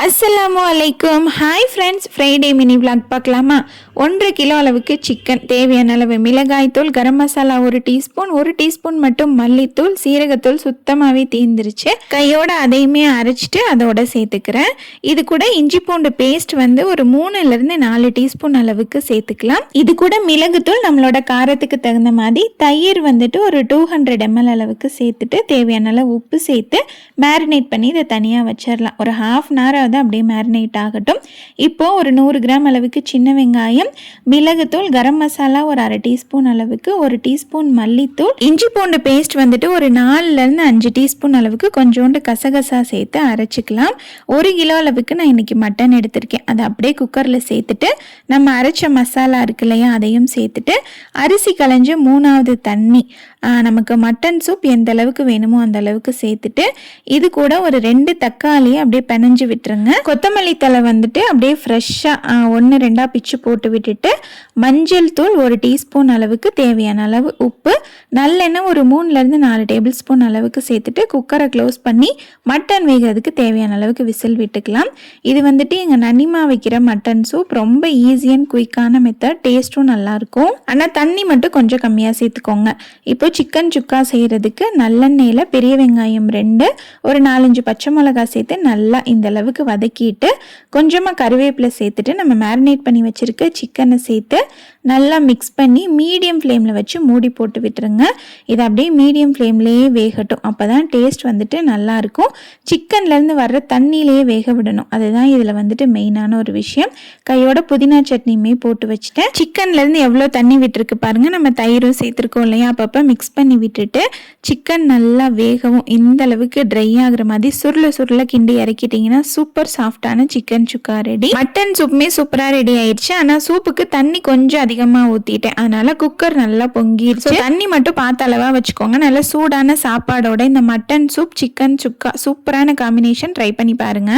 அஸ்ஸலாமு அலைக்கும். Hi friends, Friday mini vlog பார்க்கலாமா? 1.5 கிலோ அளவுக்கு சிக்கன், தேவையான அளவு மிளகாய்த்தூள், கரம் மசாலா 1 டீஸ்பூன், 1 டீஸ்பூன் மட்டும் மல்லித்தூள், சீரகத்தூள் சுத்தமாகவே தீர்ந்துருச்சு. கையோட அதையுமே அரைச்சிட்டு அதோட சேர்த்துக்கிறேன். இது கூட இஞ்சி பூண்டு பேஸ்ட் ஒரு 3லேருந்து 4 டீஸ்பூன் அளவுக்கு சேர்த்துக்கலாம். இது கூட மிளகுத்தூள் நம்மளோட காரத்துக்கு தகுந்த மாதிரி, தயிர் ஒரு 200 ml அளவுக்கு சேர்த்துட்டு தேவையான அளவு உப்பு சேர்த்து மேரினேட் பண்ணி இதை தனியாக வச்சிடலாம். ஒரு ½ hour அப்படியே மேரினேட் ஆகட்டும். இப்போ ஒரு 100 கிராம் அளவுக்கு சின்ன வெங்காயம், மிளகுத்தூள், கரம் மசாலா ஒரு அரை டீஸ்பூன் அளவுக்கு, 1 டீஸ்பூன் மல்லித்தூள், இஞ்சி பூண்டு பேஸ்ட் ஒரு 4லேருந்து 5 டீஸ்பூன் அளவுக்கு கொஞ்சோண்டு கசகசா சேர்த்து அரைச்சிக்கலாம். 1 கிலோ அளவுக்கு நான் இன்னைக்கு மட்டன் எடுத்திருக்கேன். அதை அப்படியே குக்கரில் சேர்த்துட்டு நம்ம அரைச்ச மசாலா இருக்கு இல்லையா, அதையும் சேர்த்துட்டு அரிசி களைஞ்ச 3வது தண்ணி, நமக்கு மட்டன் சூப் எந்த அளவுக்கு வேணுமோ அந்த அளவுக்கு சேர்த்துட்டு இது கூட ஒரு 2 தக்காளியை அப்படியே பிணைஞ்சு விட்டுருங்க. கொத்தமல்லி தழை அப்படியே ஃப்ரெஷ்ஷாக 1-2 பிச்சு போட்டு விட்டுட்டு மஞ்சள் தூள் 1 டீஸ்பூன் அளவுக்கு, தேவையான அளவு உப்பு, நல்லெண்ணெய் ஒரு 3லேருந்து 4 டேபிள் ஸ்பூன் அளவுக்கு சேர்த்துட்டு குக்கரை க்ளோஸ் பண்ணி மட்டன் வேகிறதுக்கு தேவையான அளவுக்கு விசில் விட்டுக்கலாம். இது எங்கள் நனிமா வைக்கிற மட்டன் சூப் ரொம்ப ஈஸி அண்ட் குயிக்கான மெத்தட், டேஸ்ட்டும் நல்லாயிருக்கும். ஆனால் தண்ணி மட்டும் கொஞ்சம் கம்மியாக சேர்த்துக்கோங்க. இப்போ சிக்கன் சுக்கா செய்கிறதுக்கு நல்லெண்ணெயில் பெரிய வெங்காயம் 2, ஒரு 4-5 பச்சை மிளகாய் சேர்த்து நல்லா இந்த அளவுக்கு வதக்கிட்டு கொஞ்சமாக கருவேப்பிலை சேர்த்துட்டு நம்ம மேரினேட் பண்ணி வச்சுருக்க சிக்கனை சேர்த்து நல்லா மிக்ஸ் பண்ணி மீடியம் ஃப்ளேமில் வச்சு மூடி போட்டு விட்டுருங்க. இது அப்படியே மீடியம் ஃப்ளேம்லேயே வேகட்டும். அப்போ தான் டேஸ்ட் நல்லாயிருக்கும். சிக்கன்லேருந்து வர்ற தண்ணியிலேயே வேக விடணும். அதுதான் இதில் மெயினான ஒரு விஷயம். கையோட புதினா சட்னியுமே போட்டு வச்சுட்டேன். சிக்கன்லேருந்து எவ்வளோ தண்ணி விட்டுருக்கு பாருங்கள். நம்ம தயிரும் சேர்த்துருக்கோம் இல்லையா, அப்பப்போ மிக்ஸ் பண்ணி விட்டுட்டு சிக்கன் நல்லா வேகவும் இந்த அளவுக்கு ட்ரை ஆகுற மாதிரி சுருள கிண்டி இறக்கிட்டிங்கன்னா சூப்பர் சாஃப்டான சிக்கன் சுக்கா ரெடி. மட்டன் சூப்புமே சூப்பராக ரெடி ஆயிடுச்சு. ஆனால் சூப்புக்கு தண்ணி கொஞ்சம் அதிகமாக ஊற்றிட்டேன், அதனால குக்கர் நல்லா பொங்கிடுச்சு. தண்ணி மட்டும் பார்த்த அளவாக வச்சுக்கோங்க. நல்லா சூடான சாப்பாடோட இந்த மட்டன் சூப், சிக்கன் சுக்கா சூப்பரான காம்பினேஷன், ட்ரை பண்ணி பாருங்க.